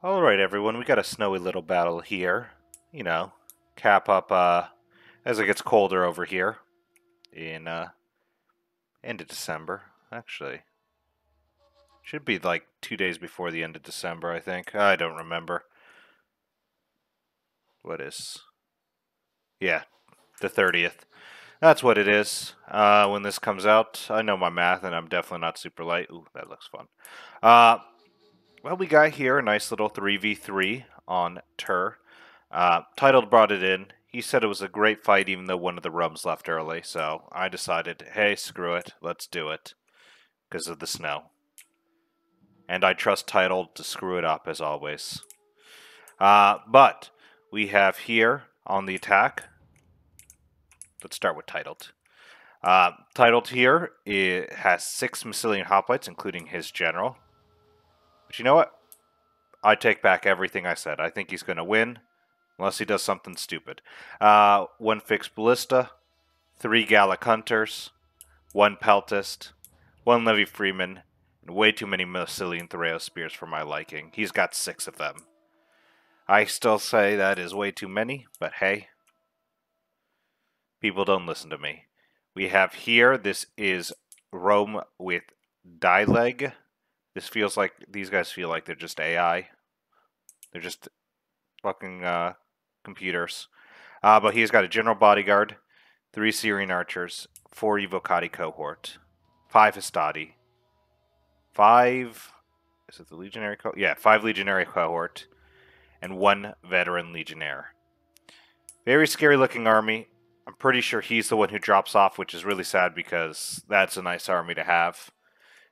Alright everyone, we got a snowy little battle here. You know, cap up as it gets colder over here in end of December. Actually, should be like 2 days before the end of December, I think. I don't remember. What is? Yeah, the 30th. That's what it is. When this comes out, I know my math and I'm definitely not super light. Ooh, that looks fun. Well, we got here a nice little 3v3 on Tur. Titled brought it in. He said it was a great fight even though one of the Rums left early, so I decided, hey, screw it, let's do it. Because of the snow. And I trust Titled to screw it up as always. But we have here on the attack. Let's start with Titled. Titled here, it has 6 Massilian Hoplites, including his general. But you know what? I take back everything I said. I think he's going to win, unless he does something stupid. 1 Fixed Ballista, 3 Gallic Hunters, 1 Peltist, 1 Levy Freeman, and way too many Massilian Thoreo Spears for my liking. He's got 6 of them. I still say that is way too many, but hey, people don't listen to me. We have here, this is Rome with Dileg. This feels like, these guys feel like they're just AI. They're just fucking computers. But he's got a General Bodyguard, 3 Syrian Archers, 4 Evocati Cohort, 5 Hastati, 5... Is it the Legionary Cohort? Yeah, 5 Legionary Cohort, and 1 Veteran Legionnaire. Very scary looking army. I'm pretty sure he's the one who drops off, which is really sad because that's a nice army to have.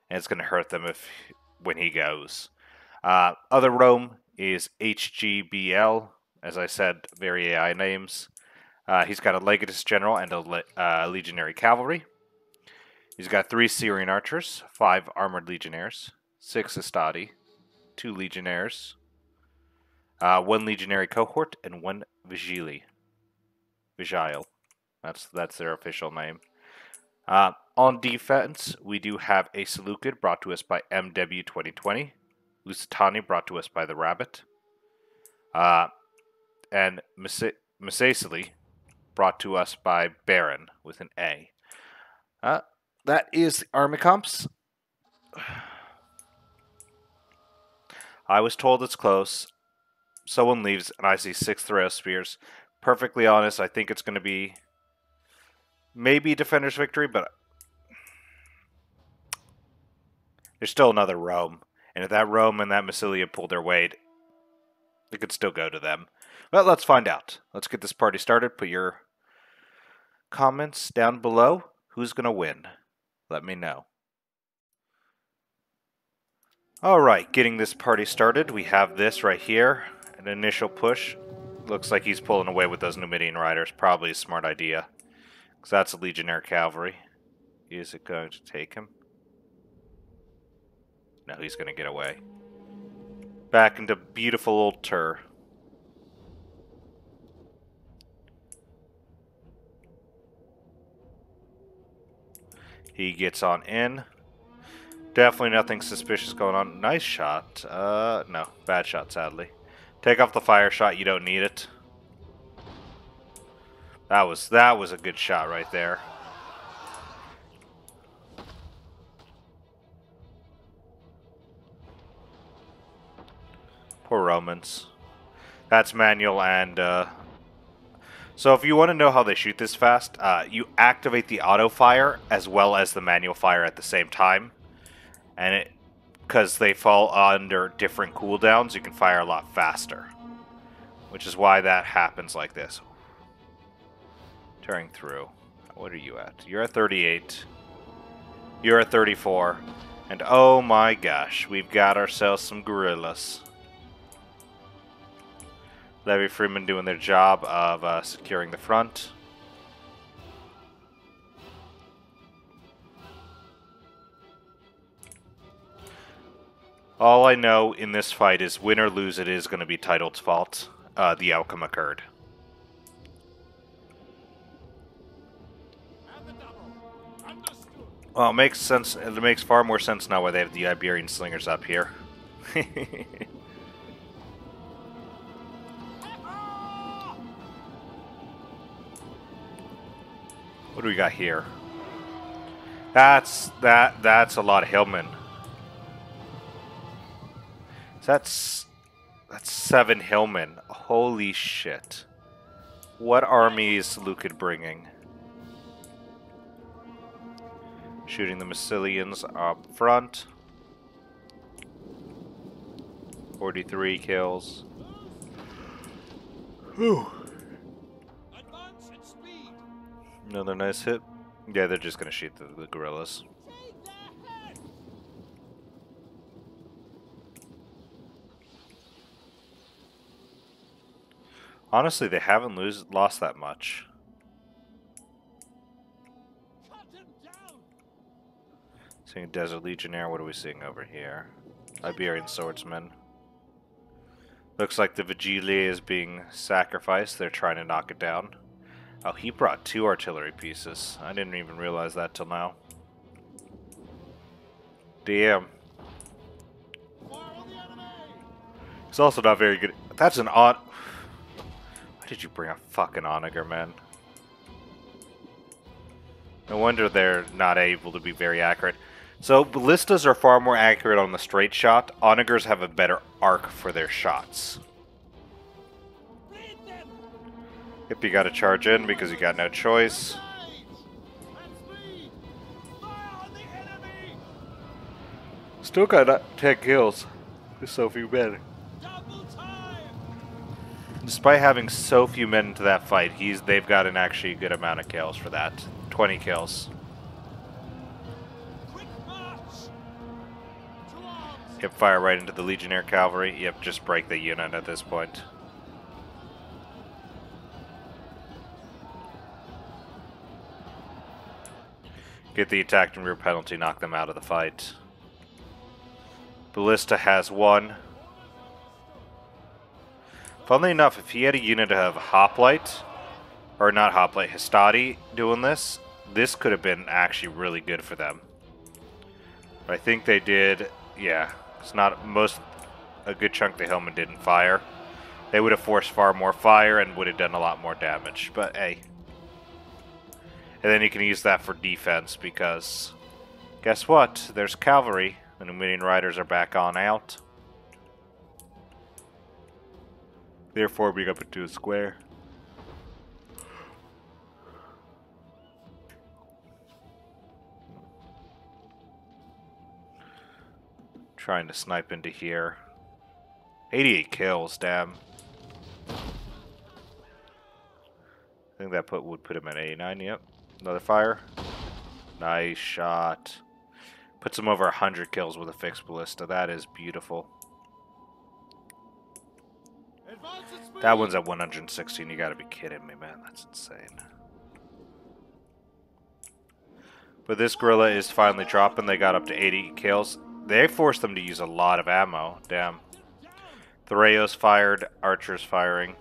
And it's going to hurt them when he goes. Other Rome is HGBL. As I said, very AI names. He's got a Legatus General and a Legionary Cavalry. He's got 3 Syrian Archers, 5 Armored Legionnaires, 6 Hastati, 2 Legionnaires, 1 Legionary Cohort, and 1 Vigile. That's their official name. On defense, we do have a Seleucid brought to us by MW 2020, Lusitani brought to us by the Rabbit, and Messassili brought to us by Baron with an A. That is the army comps. I was told it's close. Someone leaves, and I see 6 Thoreo Spears. Perfectly honest, I think it's going to be maybe Defender's Victory, but there's still another Rome. And if that Rome and that Massilia pull their weight, it could still go to them. But let's find out. Let's get this party started. Put your comments down below. Who's going to win? Let me know. Alright, getting this party started. We have this right here. An initial push. Looks like he's pulling away with those Numidian Riders. Probably a smart idea. Because that's a Legionnaire Cavalry. Is it going to take him? No, he's going to get away. Back into beautiful old Tur. He gets on in. Definitely nothing suspicious going on. Nice shot. No, bad shot, sadly. Take off the fire shot, you don't need it. That was a good shot right there. Poor Romans. That's manual and so if you want to know how they shoot this fast, you activate the auto fire as well as the manual fire at the same time. And because they fall under different cooldowns, you can fire a lot faster. Which is why that happens like this. Tearing through. What are you at? You're at 38. You're at 34. And oh my gosh, we've got ourselves some guerrillas. Levy Freeman doing their job of securing the front. All I know in this fight is win or lose, it is going to be Titled's fault. The outcome occurred. Well, it makes sense. It makes far more sense now why they have the Iberian Slingers up here. What do we got here? That's a lot of hillmen. That's 7 hillmen. Holy shit. What army is Seleucid bringing? Shooting the Massilians up front. 43 kills. Whew. Another nice hit. Yeah, they're just gonna shoot the guerrillas. Honestly, they haven't lost that much. Seeing Desert Legionnaire, what are we seeing over here? Iberian Swordsman. Looks like the Vigili is being sacrificed. They're trying to knock it down. Oh, he brought 2 artillery pieces. I didn't even realize that till now. Damn. He's also not very good. That's an odd... Why did you bring a fucking onager, man? No wonder they're not able to be very accurate. So, ballistas are far more accurate on the straight shot. Onagers have a better arc for their shots. Yep, you gotta charge in because you got no choice. Still got 10 kills. There's so few men. Despite having so few men into that fight, they've got an actually good amount of kills for that. 20 kills. Hip fire right into the Legionnaire cavalry. Yep, just break the unit at this point. Get the attack and rear penalty, knock them out of the fight. Ballista has 1. Funnily enough, if he had a unit of Hoplite, or not Hoplite, Hastati doing this, this could have been actually really good for them. But I think they did, yeah. It's not a good chunk of the Hillmen didn't fire. They would have forced far more fire and would have done a lot more damage, but hey. And then you can use that for defense because, guess what? There's cavalry. The Numidian riders are back on out. They're forming up into a square. Trying to snipe into here. 88 kills, damn. I think that would put him at 89, yep. Another fire. Nice shot. Puts him over 100 kills with a fixed ballista. That is beautiful. That one's at 116. You gotta be kidding me, man. That's insane. But this guerrilla is finally dropping. They got up to 80 kills. They forced them to use a lot of ammo. Damn. Thoreos fired. Archers firing.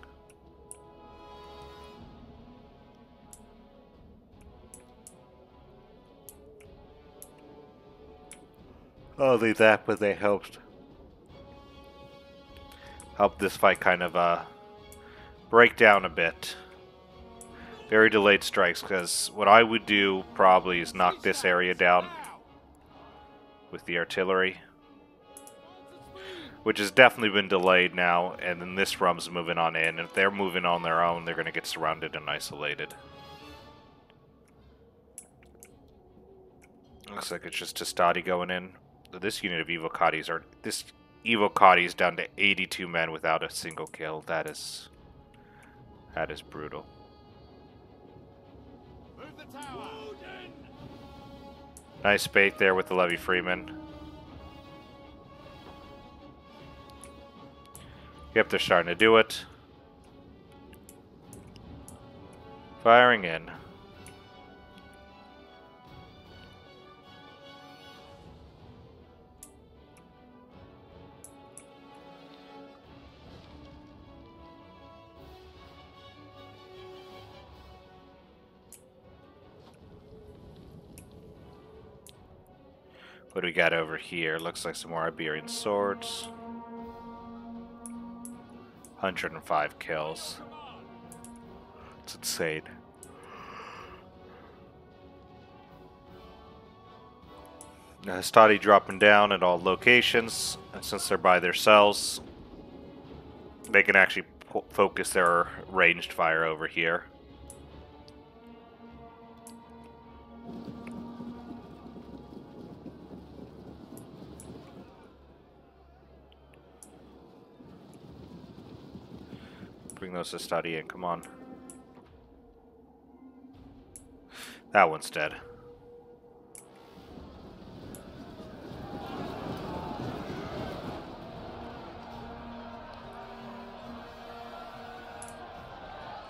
I'll leave that, but they helped this fight kind of break down a bit. Very delayed strikes, because what I would do probably is knock this area down with the artillery, which has definitely been delayed now, and then this rum's moving on in. If they're moving on their own, they're going to get surrounded and isolated. Looks like it's just Testati going in. This unit of Evocati is down to 82 men without a single kill. That is brutal. Nice bait there with the Levy Freeman. Yep, they're starting to do it. Firing in. What do we got over here? Looks like some more Iberian swords. 105 kills. It's insane. Hastati dropping down at all locations, and since they're by themselves, they can actually focus their ranged fire over here. Bring those Hastati in, come on. That one's dead.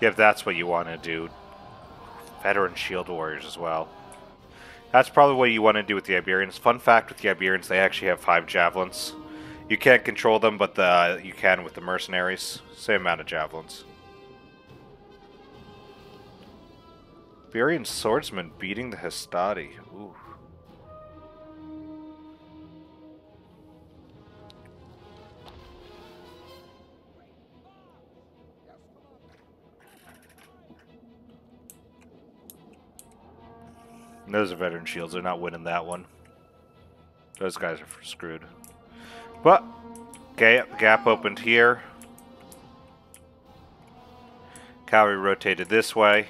If that's what you want to do. Veteran shield warriors as well. That's probably what you want to do with the Iberians. Fun fact with the Iberians, they actually have 5 javelins. You can't control them, but you can with the mercenaries. Same amount of javelins. Iberian swordsman beating the Hastati. Ooh. Those are veteran shields. They're not winning that one. Those guys are screwed. But, okay, gap opened here. Cavalry rotated this way.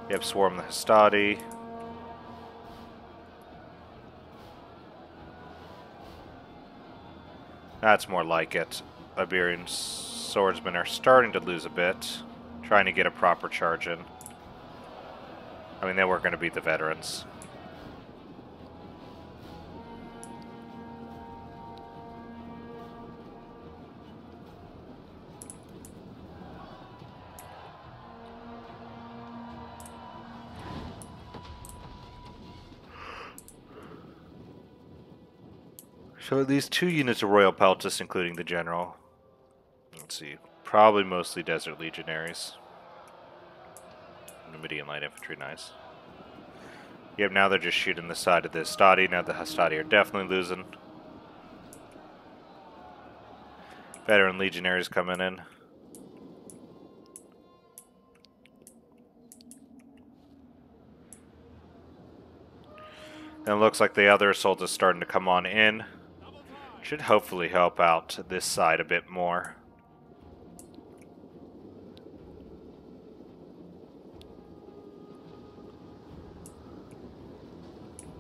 Yep, swarm the Hastati. That's more like it. Iberian swordsmen are starting to lose a bit. Trying to get a proper charge in. I mean, they weren't going to beat the veterans. So these 2 units of Royal Peltis, including the general. Let's see. Probably mostly Desert Legionaries. Numidian Light Infantry, nice. Yep, now they're just shooting the side of the Hastati. Now the Hastati are definitely losing. Veteran Legionaries coming in. And it looks like the other assault is starting to come on in. Should hopefully help out this side a bit more.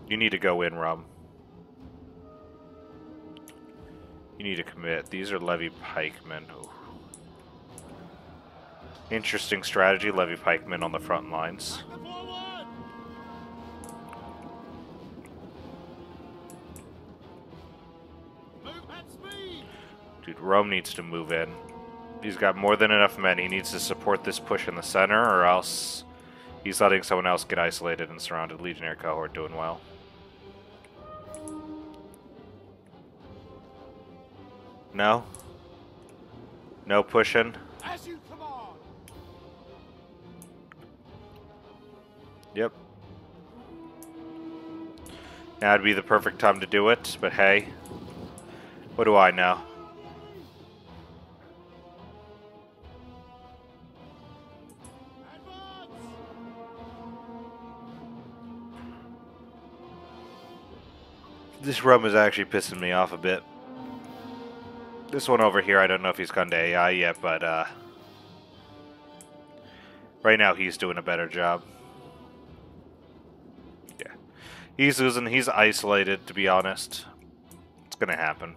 You need to go in, Rum. You need to commit. These are Levy Pikemen. Ooh. Interesting strategy, Levy Pikemen on the front lines. Dude, Rome needs to move in. He's got more than enough men. He needs to support this push in the center, or else he's letting someone else get isolated and surrounded. Legionary cohort doing well. No? No pushing? As you command. Yep. Now would be the perfect time to do it, but hey. What do I know? This Rome is actually pissing me off a bit. This one over here, I don't know if he's gone to AI yet, but right now he's doing a better job. Yeah. He's losing, he's isolated, to be honest. It's gonna happen.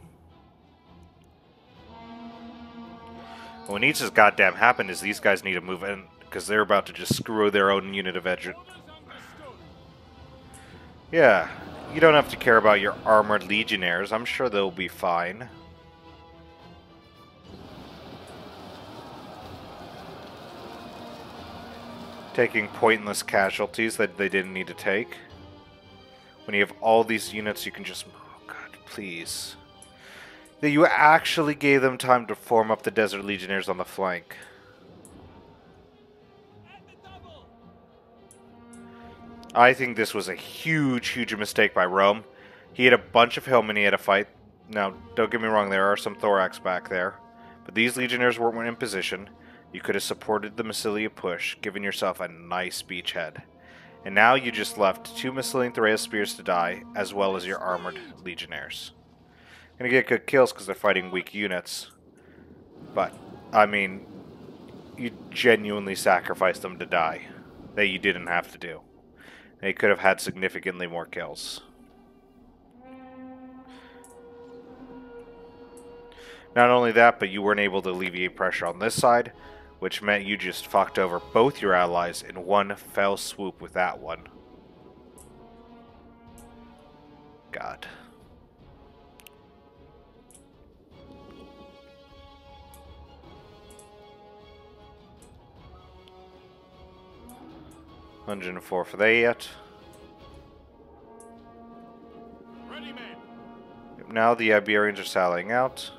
What needs to goddamn happen is these guys need to move in, because they're about to just screw their own unit of edge. Yeah. You don't have to care about your armored legionnaires. I'm sure they'll be fine. Taking pointless casualties that they didn't need to take. When you have all these units, you can just... Oh god, please. That you actually gave them time to form up the Desert Legionnaires on the flank. I think this was a huge, huge mistake by Rome. He had a bunch of hillmen he had to fight. Now, don't get me wrong, there are some thorax back there. But these legionnaires weren't in position. You could have supported the Massilia push, giving yourself a nice beachhead. And now you just left 2 Massilian Thraeus spears to die, as well as your armored legionnaires. Gonna get good kills because they're fighting weak units. But, I mean, you genuinely sacrificed them to die. That you didn't have to do. They could have had significantly more kills. Not only that, but you weren't able to alleviate pressure on this side, which meant you just fucked over both your allies in one fell swoop with that one. God. $104 for that yet. Ready, man. Now the Iberians are sallying out.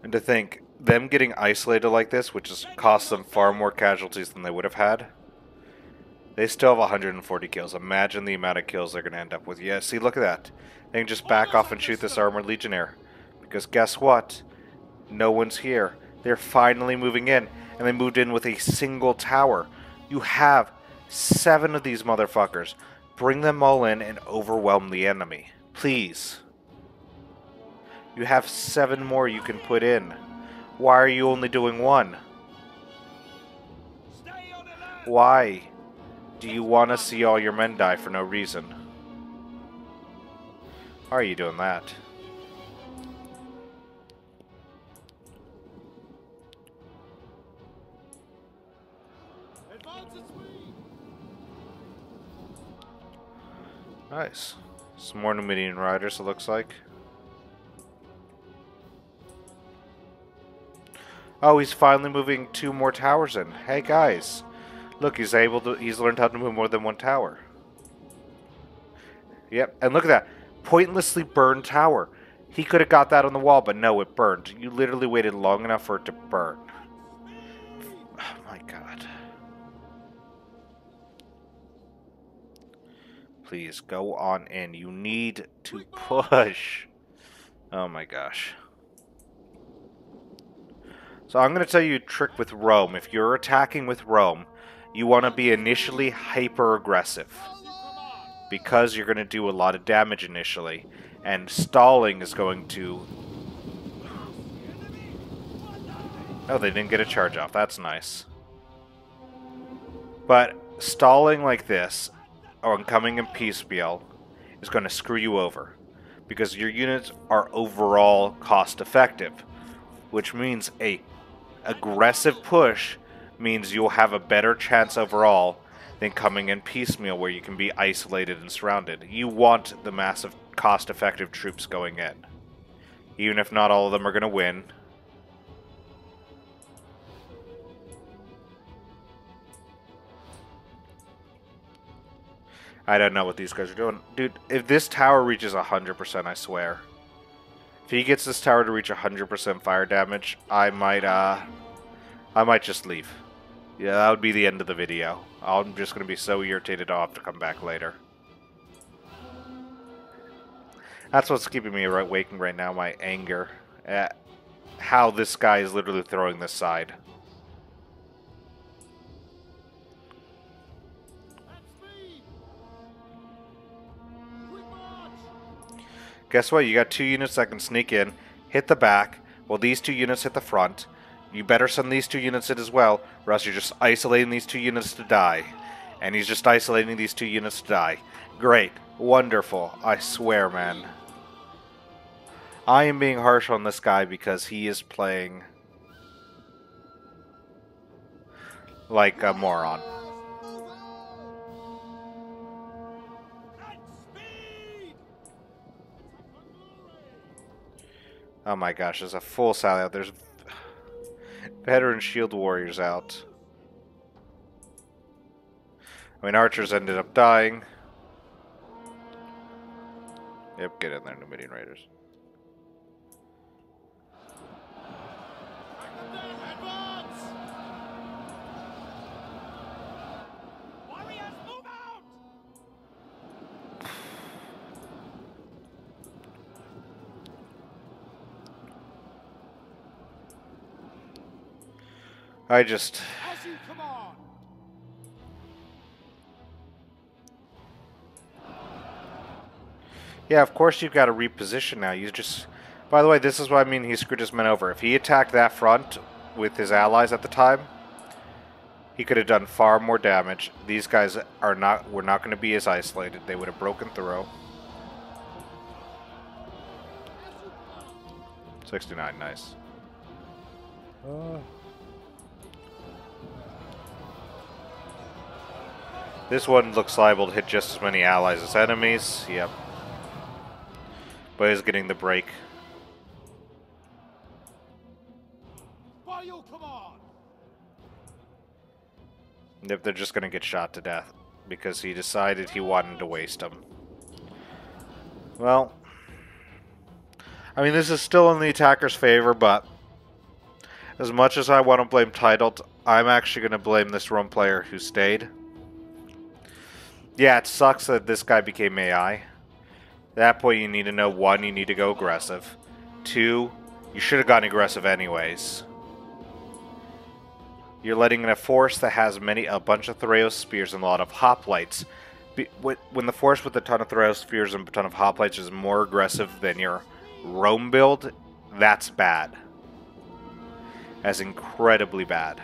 And to think, them getting isolated like this, which has cost them far more casualties than they would have had, they still have 140 kills. Imagine the amount of kills they're going to end up with. Yeah, see, look at that. They can just back off and shoot this armored legionnaire. Because guess what? No one's here. They're finally moving in. And they moved in with a single tower. You have 7 of these motherfuckers. Bring them all in and overwhelm the enemy. Please. You have 7 more you can put in. Why are you only doing 1? Why do you want to see all your men die for no reason? Why are you doing that? Nice. Some more Numidian riders, it looks like. Oh, he's finally moving 2 more towers in. Hey guys, look, he's learned how to move more than 1 tower. Yep, and look at that. Pointlessly burned tower. He could have got that on the wall, but no, it burned. You literally waited long enough for it to burn. Oh my god. Please, go on in. You need to push. Oh my gosh. So I'm going to tell you a trick with Rome. If you're attacking with Rome, you want to be initially hyper-aggressive. Because you're going to do a lot of damage initially. And stalling is going to... Oh, they didn't get a charge off. That's nice. But stalling like this, or coming in piecemeal, is going to screw you over. Because your units are overall cost-effective. Which means a aggressive push means you'll have a better chance overall than coming in piecemeal where you can be isolated and surrounded. You want the massive cost-effective troops going in. Even if not all of them are going to win. I don't know what these guys are doing. Dude, if this tower reaches 100%, I swear. If he gets this tower to reach 100% fire damage, I might just leave. Yeah, that would be the end of the video. I'm just going to be so irritated I'll have to come back later. That's what's keeping me waking right now, my anger at how this guy is literally throwing this side. Guess what? You got 2 units that can sneak in, hit the back, while these 2 units hit the front. You better send these 2 units in as well, or else you're just isolating these 2 units to die. And he's just isolating these 2 units to die. Great. Wonderful. I swear, man. I am being harsh on this guy because he is playing like a moron. Oh my gosh, there's a full sally out. There's veteran shield warriors out. I mean, archers ended up dying. Yep, get in there, Numidian Raiders. I just... As you command. Yeah, of course you've got to reposition now. You just... By the way, this is what I mean he screwed his men over. If he attacked that front with his allies at the time, he could have done far more damage. These guys were not going to be as isolated. They would have broken through. 69, nice. This one looks liable to hit just as many allies as enemies. Yep. But he's getting the break. By your command. Yep, they're just going to get shot to death because he decided he wanted to waste them. Well, I mean, this is still in the attacker's favor, but as much as I want to blame Titled, I'm actually going to blame this Rome player who stayed. Yeah, it sucks that this guy became AI. At that point, you need to know, 1, you need to go aggressive. 2, you should have gone aggressive anyways. You're letting in a force that has a bunch of Thraeus spears and a lot of hoplites. When the force with a ton of Thraeus spears and a ton of hoplites is more aggressive than your Rome build, that's bad. That's incredibly bad.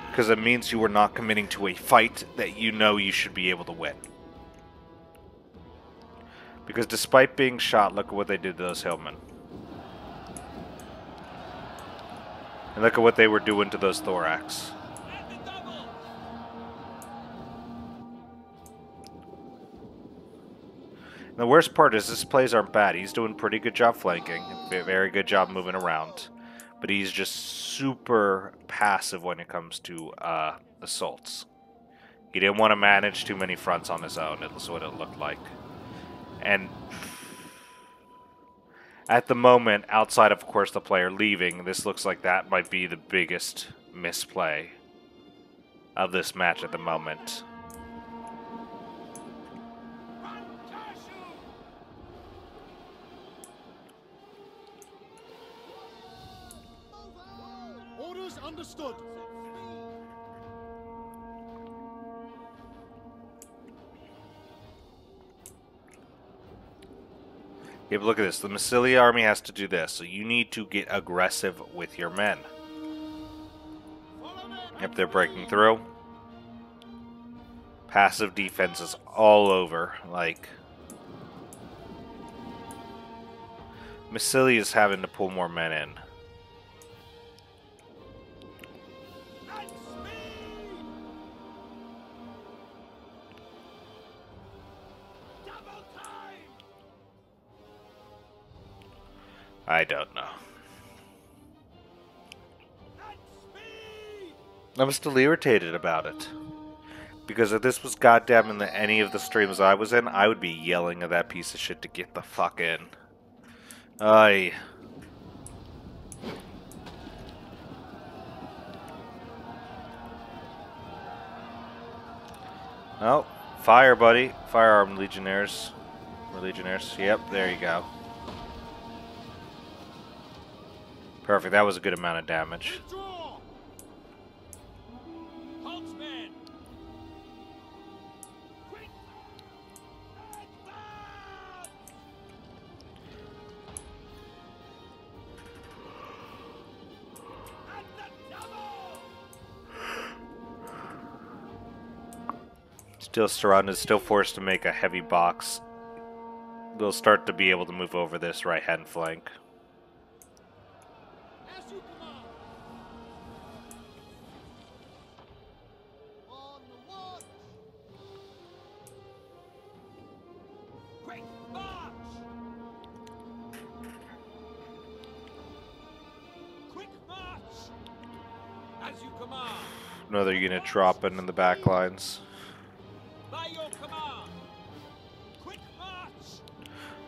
Because it means you are not committing to a fight that you know you should be able to win. Because despite being shot, look at what they did to those hillmen. And look at what they were doing to those thorax. And the worst part is his plays aren't bad. He's doing a pretty good job flanking. Very good job moving around. But he's just super passive when it comes to assaults. He didn't want to manage too many fronts on his own. That's what it looked like. And at the moment, outside of course the player leaving, this looks like that might be the biggest misplay of this match at the moment. Orders understood. Yeah, but look at this. The Massilia army has to do this, so you need to get aggressive with your men. Yep, they're breaking through. Passive defenses all over. Like, Massilia's having to pull more men in. I don't know. I'm still irritated about it. Because if this was goddamn in any of the streams I was in, I would be yelling at that piece of shit to get the fuck in. Aye. Oh, fire, buddy. Firearm legionnaires. Or legionnaires. Yep, there you go. Perfect, that was a good amount of damage. Still surrounded, still forced to make a heavy box. They'll start to be able to move over this right-hand flank. Another unit dropping in the back lines.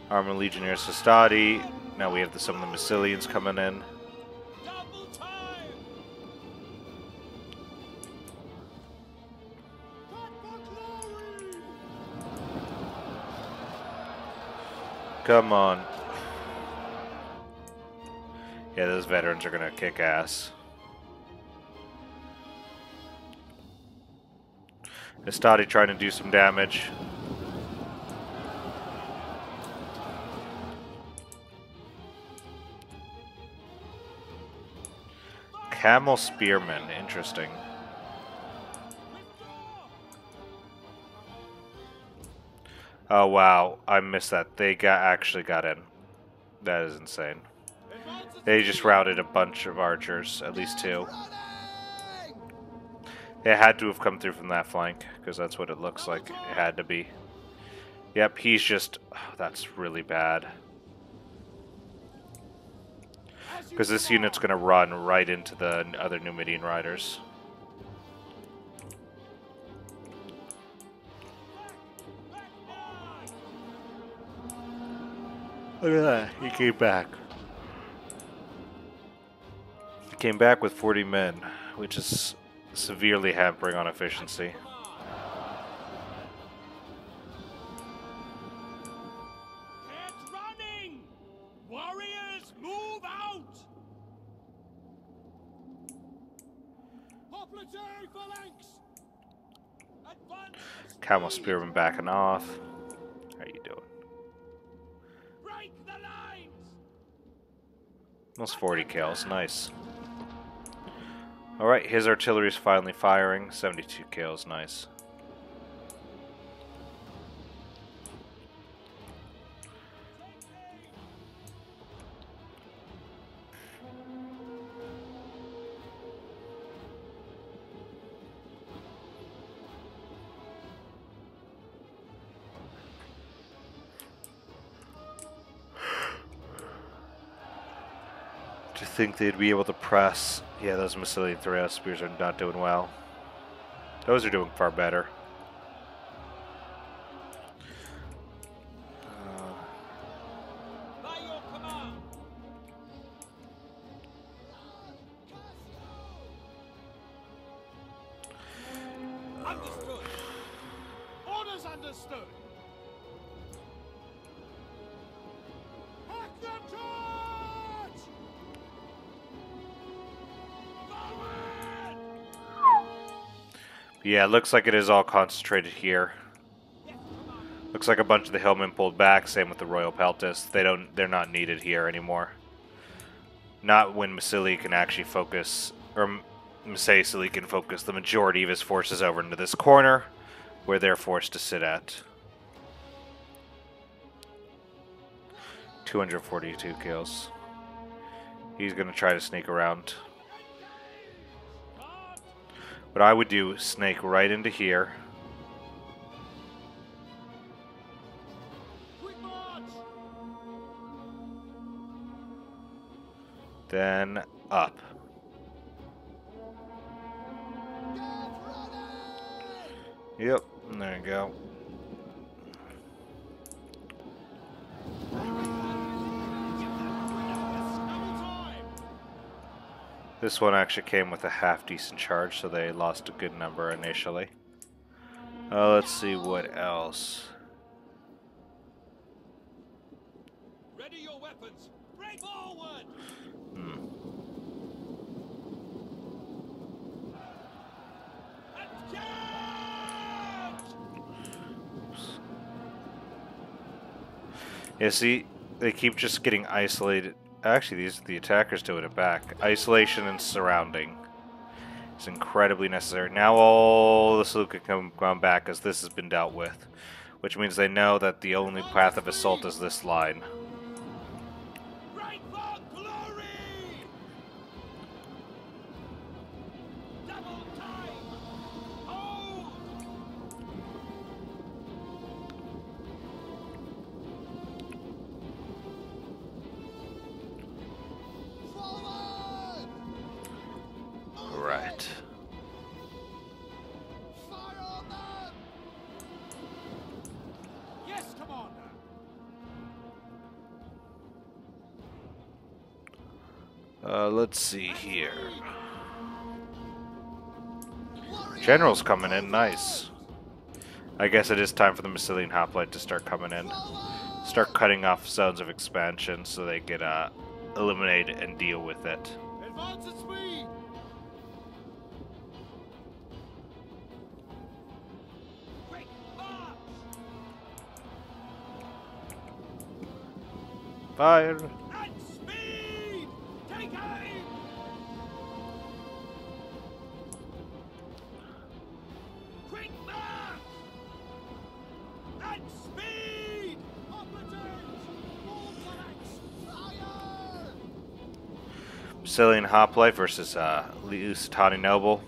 Armored Legionnaires Sestadi. Now we have some of the Massilians coming in. Come on. Yeah, those veterans are gonna kick ass. Estati trying to do some damage. Camel Spearman, interesting. Oh wow, I missed that. They actually got in. That is insane. They just routed a bunch of archers, at least 2. They had to have come through from that flank, because that's what it looks like. It had to be. Yep, he's just... Oh, that's really bad. Because this unit's going to run right into the other Numidian riders. Look at that, he came back. He came back with 40 men, which is severely hampering on efficiency. Get running! Warriors, move out! Popliteer phalanx! Advance! Camel Spearman backing off. How you doing? Break the lines! Almost 40 kills, nice. Alright, his artillery's finally firing. 72 kills, nice. Do you think they'd be able to press? Yeah, those Massilian Thoreau spears are not doing well. Those are doing far better. By your command! Understood! Orders understood! Hack the torch! Forward! Yeah, it looks like it is all concentrated here. Looks like a bunch of the hillmen pulled back. Same with the Royal Peltis. They're not needed here anymore. Not when Massili can actually focus, or Massili can focus the majority of his forces over into this corner, where they're forced to sit at. 242 kills. He's gonna try to sneak around. What I would do is snake right into here. Quick march! Then up. Yep, there you go. This one actually came with a half-decent charge, so they lost a good number initially. Let's see what else. Ready your weapons! Break forward! And charge! Yeah, see, they keep just getting isolated. Actually, these are the attackers doing it back. Isolation and surrounding is incredibly necessary. Now all the salute can come back as this has been dealt with, which means they know that the only path of assault is this line. Right for glory! Double time! Hold! Forward! Right. Fire on them! Yes, Commander! Let's see here. General's coming in, nice. I guess it is time for the Massilian Hoplite to start coming in. Start cutting off zones of expansion so they get eliminate and deal with it. Advance at speed! Quick march! Fire! At speed! Take aim! Quick march! At speed! Operatives! All flanks! Fire! Brazilian Hoplite versus Lusitani Noble.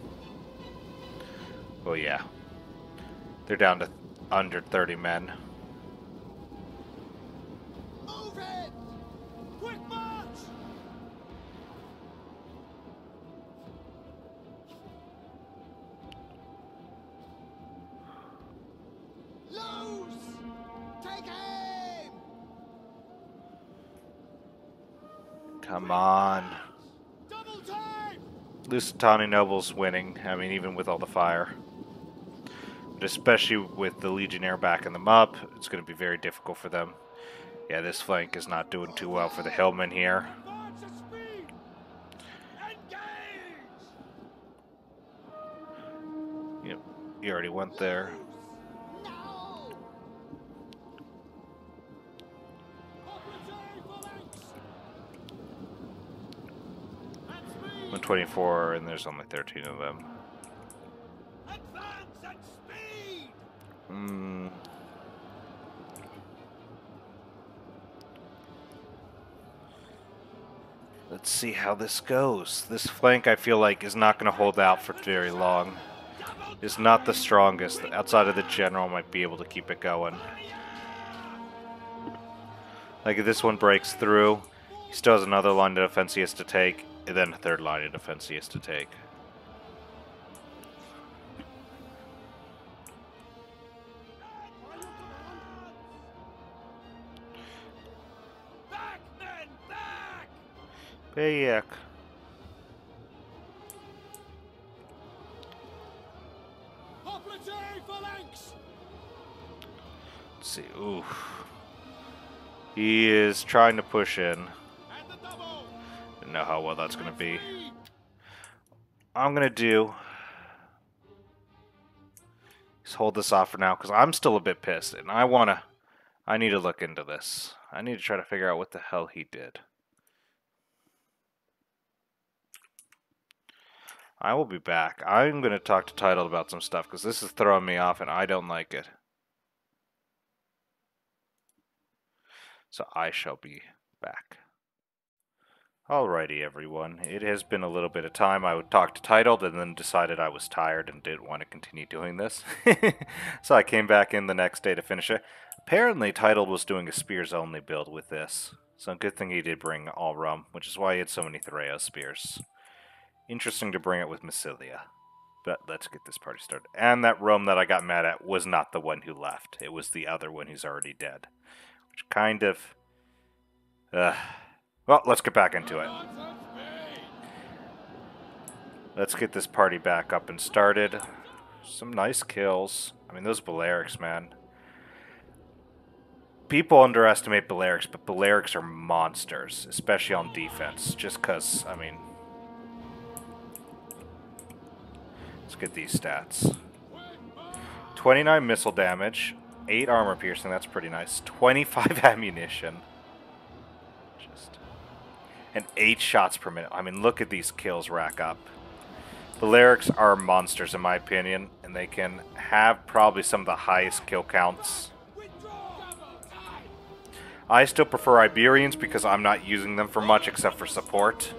Oh yeah. They're down to under 30 men. Move it! Quick march! Loose! Take aim! Come on. Double time! Lusitani Noble's winning. I mean, even with all the fire. But especially with the Legionnaire backing them up, it's going to be very difficult for them. Yeah, this flank is not doing too well for the Hillmen here. Advance at speed! Engage! Yep, you already went there. Now! Operative phalanx! At speed! 124, and there's only 13 of them. Advance at speed! Hmm. Let's see how this goes. This flank, I feel like, is not going to hold out for very long. It's not the strongest. Outside of the general, might be able to keep it going. Like if this one breaks through, he still has another line of defense he has to take, and then a third line of defense he has to take. Back, men, back! Bayek. Operative phalanx! Let's see. Ooh. He is trying to push in. And the double! Don't know how well that's going to be. Speed! I'm going to do is hold this off for now because I'm still a bit pissed and I need to look into this. I need to try to figure out what the hell he did. I will be back. I'm going to talk to Title about some stuff because this is throwing me off and I don't like it. So I shall be back. Alrighty, everyone. It has been a little bit of time. I would talk to Titled and then decided I was tired and didn't want to continue doing this. So I came back in the next day to finish it. Apparently, Titled was doing a spears only build with this. So good thing he did bring all rum, which is why he had so many Thereo spears. Interesting to bring it with Massilia. But let's get this party started. And that Rome that I got mad at was not the one who left. It was the other one who's already dead. Which kind of... well, let's get back into it. Advance at speed! Let's get this party back up and started. Some nice kills. I mean, those Balearics, man. People underestimate Balearics, but Balearics are monsters, especially on defense. Just because, I mean... Let's get these stats. 29 missile damage, 8 armor piercing, that's pretty nice. 25 ammunition. And 8 shots per minute. I mean, look at these kills rack up. Balearics are monsters, in my opinion, and they can have probably some of the highest kill counts. Withdraw! Double time! I still prefer Iberians because I'm not using them for much except for support.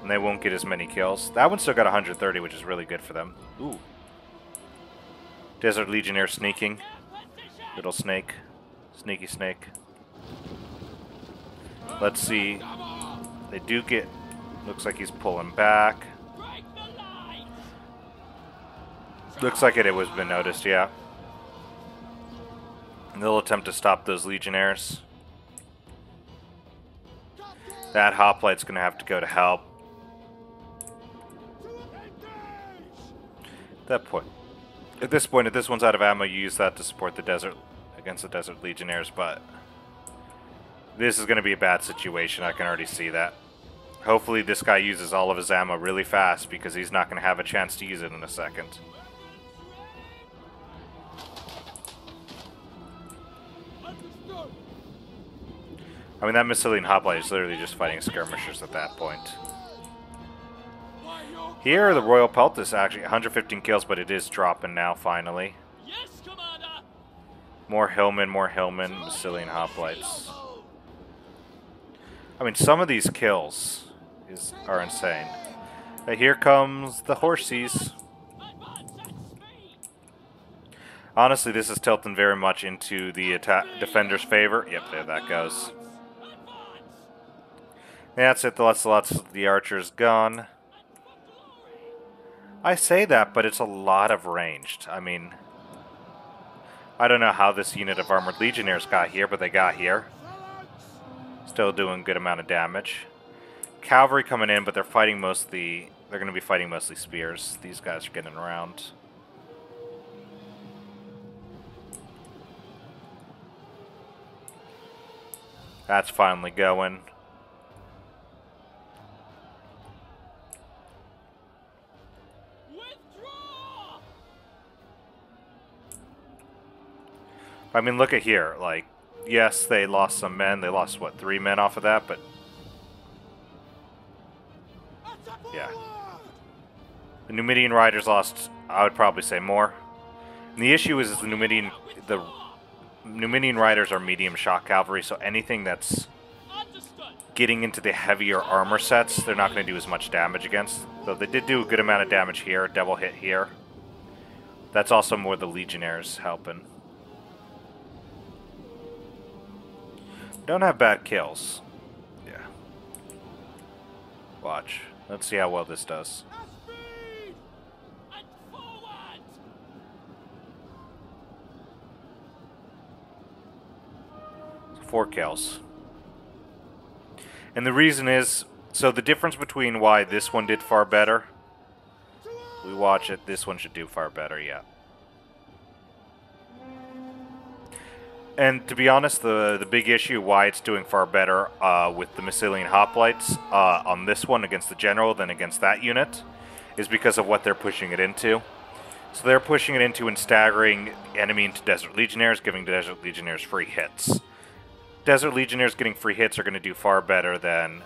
And they won't get as many kills. That one still got 130, which is really good for them. Ooh. Desert Legionnaire sneaking. Little snake. Sneaky snake. Let's see. They do get... Looks like he's pulling back. Break the line! Looks like it was been noticed, yeah. And they'll attempt to stop those Legionnaires. That hoplite's going to have to go to help. At this point, if this one's out of ammo, you use that to support the desert against the Desert Legionnaires, but This is going to be a bad situation. I can already see that. Hopefully this guy uses all of his ammo really fast because he's not going to have a chance to use it in a second. Understood. I mean, that Massilian Hoplite is literally just fighting skirmishers at that point. By your Here, the Royal Peltis actually 115 kills, but it is dropping now, finally. yes, Commander. More Hillmen, Massilian Hoplites. I mean, some of these kills are insane. But here comes the Horsies. Advance at speed. Honestly, this is tilting very much into the defender's favor. Yep, there that goes. Advance. That's it. The archer's gone. I say that, but it's a lot of ranged. I mean, I don't know how this unit of armored legionnaires got here, but they got here. Still doing a good amount of damage. Cavalry coming in, but they're fighting mostly. They're going to be fighting mostly spears. These guys are getting around. That's finally going. Withdraw. I mean, look at here. Like, yes, they lost some men. They lost, what, 3 men off of that? But, yeah. The Numidian riders lost, I would probably say, more. And the issue is the Numidian riders are medium shock cavalry, so anything that's Understood. getting into the heavier armor sets, they're not going to do as much damage against. Though they did do a good amount of damage here, double hit here. That's also more the legionnaires helping. Don't have bad kills. Yeah. Watch. Let's see how well this does. At speed. And forward. 4 kills. And the reason is, so the difference between why this one did far better, we watch it, this one should do far better, yeah. And to be honest, the big issue why it's doing far better with the Massilian Hoplites on this one against the General than against that unit is because of what they're pushing it into. So they're pushing it into and staggering enemy into Desert Legionnaires, giving the Desert Legionnaires free hits. Desert Legionnaires getting free hits are going to do far better than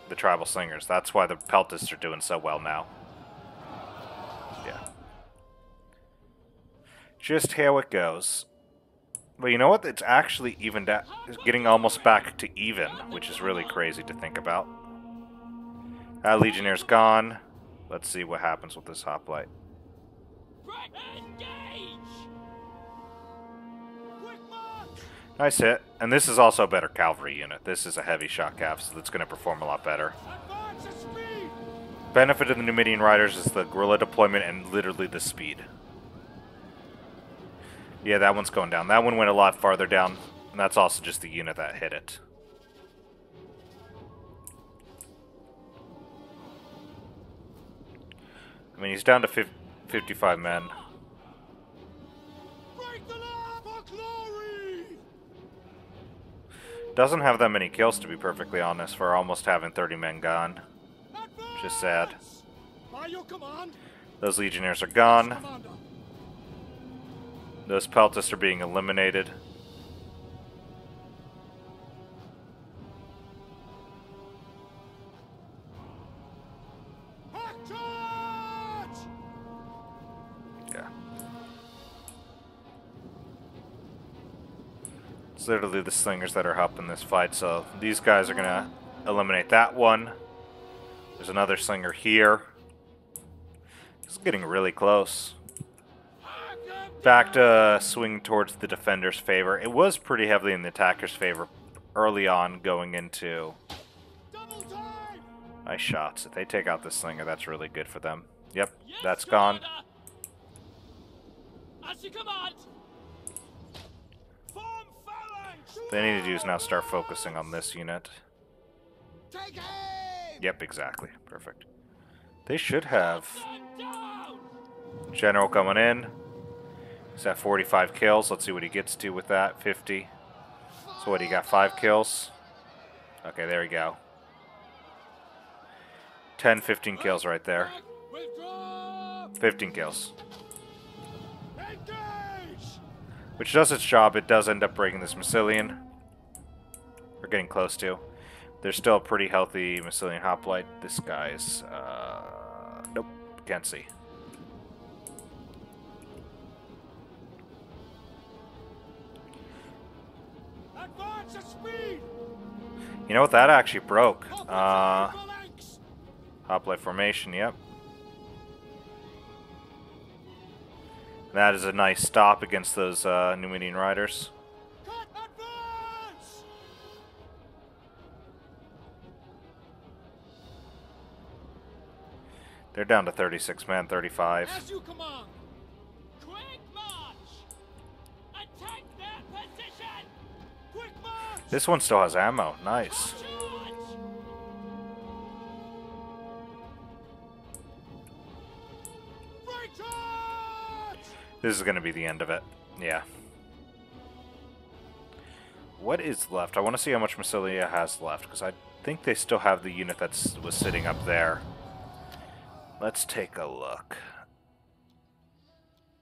the Tribal Slingers. That's why the Peltists are doing so well now. Yeah. Just how it goes. But you know what? It's actually evened out. It's getting almost back to even, which is really crazy to think about. That Legionnaire's gone. Let's see what happens with this hoplite. Engage. Quick march. Nice hit. And this is also a better cavalry unit. This is a heavy shot cav, so that's going to perform a lot better. Advance at speed. Benefit of the Numidian Riders is the guerrilla deployment and literally the speed. Yeah, that one's going down. That one went a lot farther down, and that's also just the unit that hit it. I mean, he's down to 55 men. Break the law for glory. Doesn't have that many kills, to be perfectly honest, for almost having 30 men gone. Which is sad. Advance. By your command. Those Legionnaires are gone. Commander. Those Peltists are being eliminated. Charge. Yeah. It's literally the slingers that are helping this fight, so these guys are gonna eliminate that one. There's another slinger here. It's getting really close. Back to swing towards the defender's favor. It was pretty heavily in the attacker's favor early on going into... Double time. Nice shots. If they take out this slinger, that's really good for them. Yep, Yes, that's gone. Commander. As you command. Form phalanx. They need to do is now start focusing on this unit. Take aim. Yep, exactly. Perfect. They should have Stand down. General coming in. He's at 45 kills. Let's see what he gets to with that. 50. So what, he got 5 kills? Okay, there we go. 10, 15 kills right there. Back, withdraw! 15 kills. Engage! Which does its job. It does end up breaking this Massilian. We're getting close to. There's still a pretty healthy Massilian Hoplite. This guy's, nope, can't see. Advance at speed! You know what? That actually broke. Phalanx! Hoplite formation, yep. That is a nice stop against those Numidian riders. Cut! Advance! They're down to 36 men, 35. As you command! Quick march! Attack their position! Quick march! This one still has ammo. Nice. Charge! Break charge! This is going to be the end of it. Yeah. What is left? I want to see how much Massilia has left, because I think they still have the unit that was sitting up there. Let's take a look.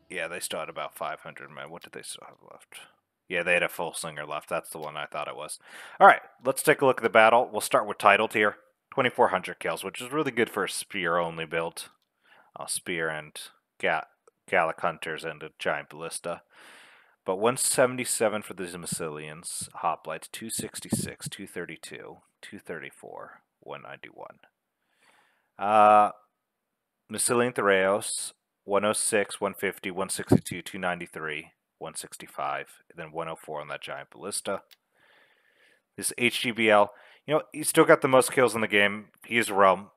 Yeah, they still had about 500 men. What did they still have left? Yeah, they had a full slinger left. That's the one I thought it was. Alright, let's take a look at the battle. We'll start with titled here. 2,400 kills, which is really good for a spear-only build. Spear and Gallic Hunters and a Giant Ballista. But 177 for the Massilians. Hoplites, 266, 232, 234, 191. Massilian Thureos, 106, 150, 162, 293, 165, and then 104 on that Giant Ballista. This HGBL, you know, he's still got the most kills in the game. He is Realm.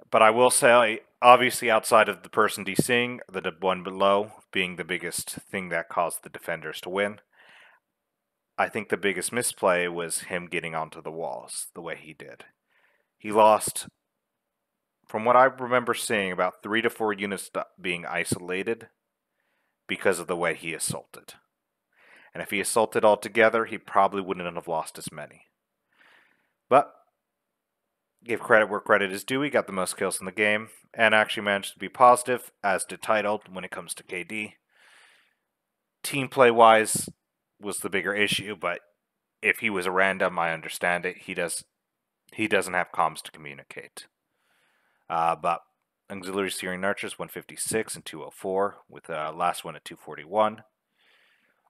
But I will say, obviously outside of the person DCing, the one below being the biggest thing that caused the defenders to win, I think the biggest misplay was him getting onto the walls the way he did. He lost, from what I remember seeing, about 3 to 4 units being isolated because of the way he assaulted. And if he assaulted altogether, he probably wouldn't have lost as many. But give credit where credit is due. He got the most kills in the game and actually managed to be positive, as did Titled when it comes to KD. Team play wise was the bigger issue, but if he was a random, I understand it. He doesn't have comms to communicate. But Auxiliary Syrian Archers 156 and 204, with the last one at 241.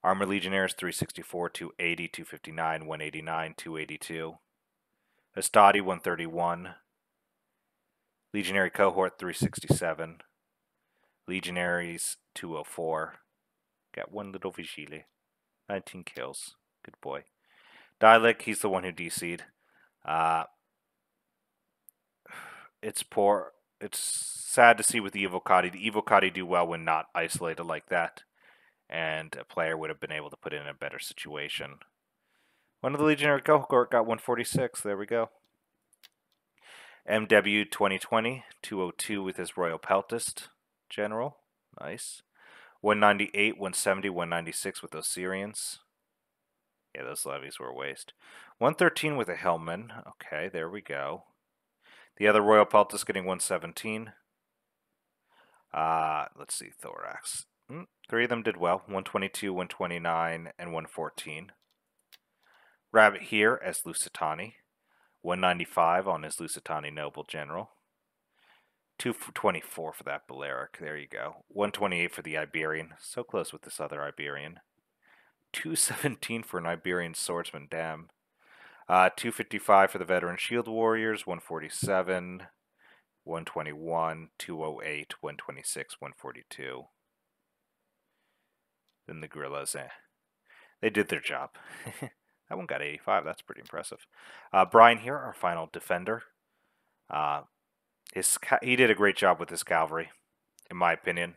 Armor Legionnaires 364, 280, 259, 189, 282. Astadi 131. Legionary Cohort 367. Legionaries 204. Got one little Vigile. 19 kills. Good boy. Dialek, he's the one who DC'd. It's poor. It's sad to see with the Evocati. The Evocati do well when not isolated like that. And a player would have been able to put it in a better situation. One of the Legionary Cohort got 146. There we go. MW 2020, 202 with his Royal Peltist General. Nice. 198, 170, 196 with those Syrians. Yeah, those levies were a waste. 113 with a Hellman. Okay, there we go. The other Royal Peltist getting 117. Let's see, Thorax. 3 of them did well. 122, 129, and 114. Rabbit here as Lusitani. 195 on his Lusitani Noble General. 224 for that Balearic. There you go. 128 for the Iberian. So close with this other Iberian. 217 for an Iberian Swordsman. Damn. 255 for the Veteran Shield Warriors. 147. 121. 208. 126. 142. Then the Guerrillas, they did their job. That one got 85. That's pretty impressive. Brian here, our final defender. He did a great job with his cavalry, in my opinion.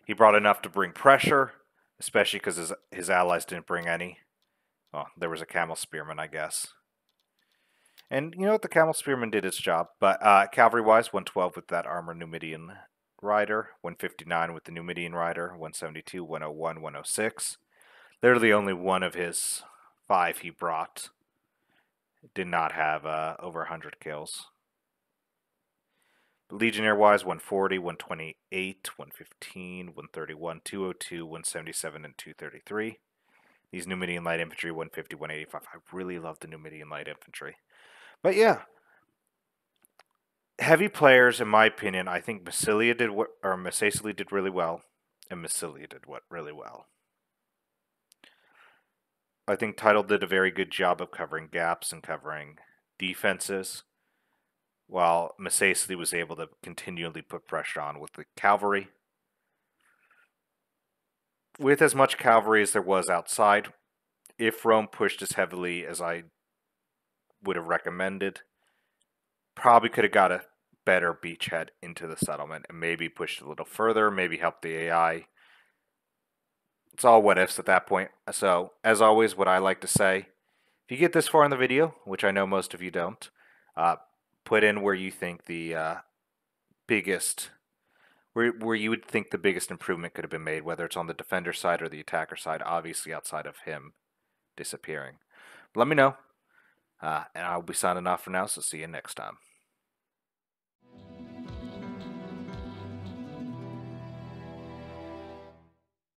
He brought enough to bring pressure, especially because his allies didn't bring any. Well, there was a Camel Spearman, I guess. And you know what? The Camel Spearman did its job. But cavalry-wise, 112 with that Armored Numidian Rider, 159 with the Numidian Rider, 172, 101, 106. Literally only one of his 5 he brought did not have over 100 kills. Legionnaire-wise, 140, 128, 115, 131, 202, 177, and 233. These Numidian Light Infantry, 150, 185. I really love the Numidian Light Infantry. But yeah, heavy players, in my opinion, I think Massilia did really well, and Massilia did really well. I think Title did a very good job of covering gaps and covering defenses, while Massacely was able to continually put pressure on with the cavalry. With as much cavalry as there was outside, if Rome pushed as heavily as I would have recommended, probably could have got a better beachhead into the settlement and maybe pushed a little further, maybe helped the AI. It's all what ifs at that point. So, as always, what I like to say, if you get this far in the video, which I know most of you don't, put in where you think the biggest, where you would think the biggest improvement could have been made, whether it's on the defender side or the attacker side, obviously outside of him disappearing. Let me know, and I'll be signing off for now, so see you next time.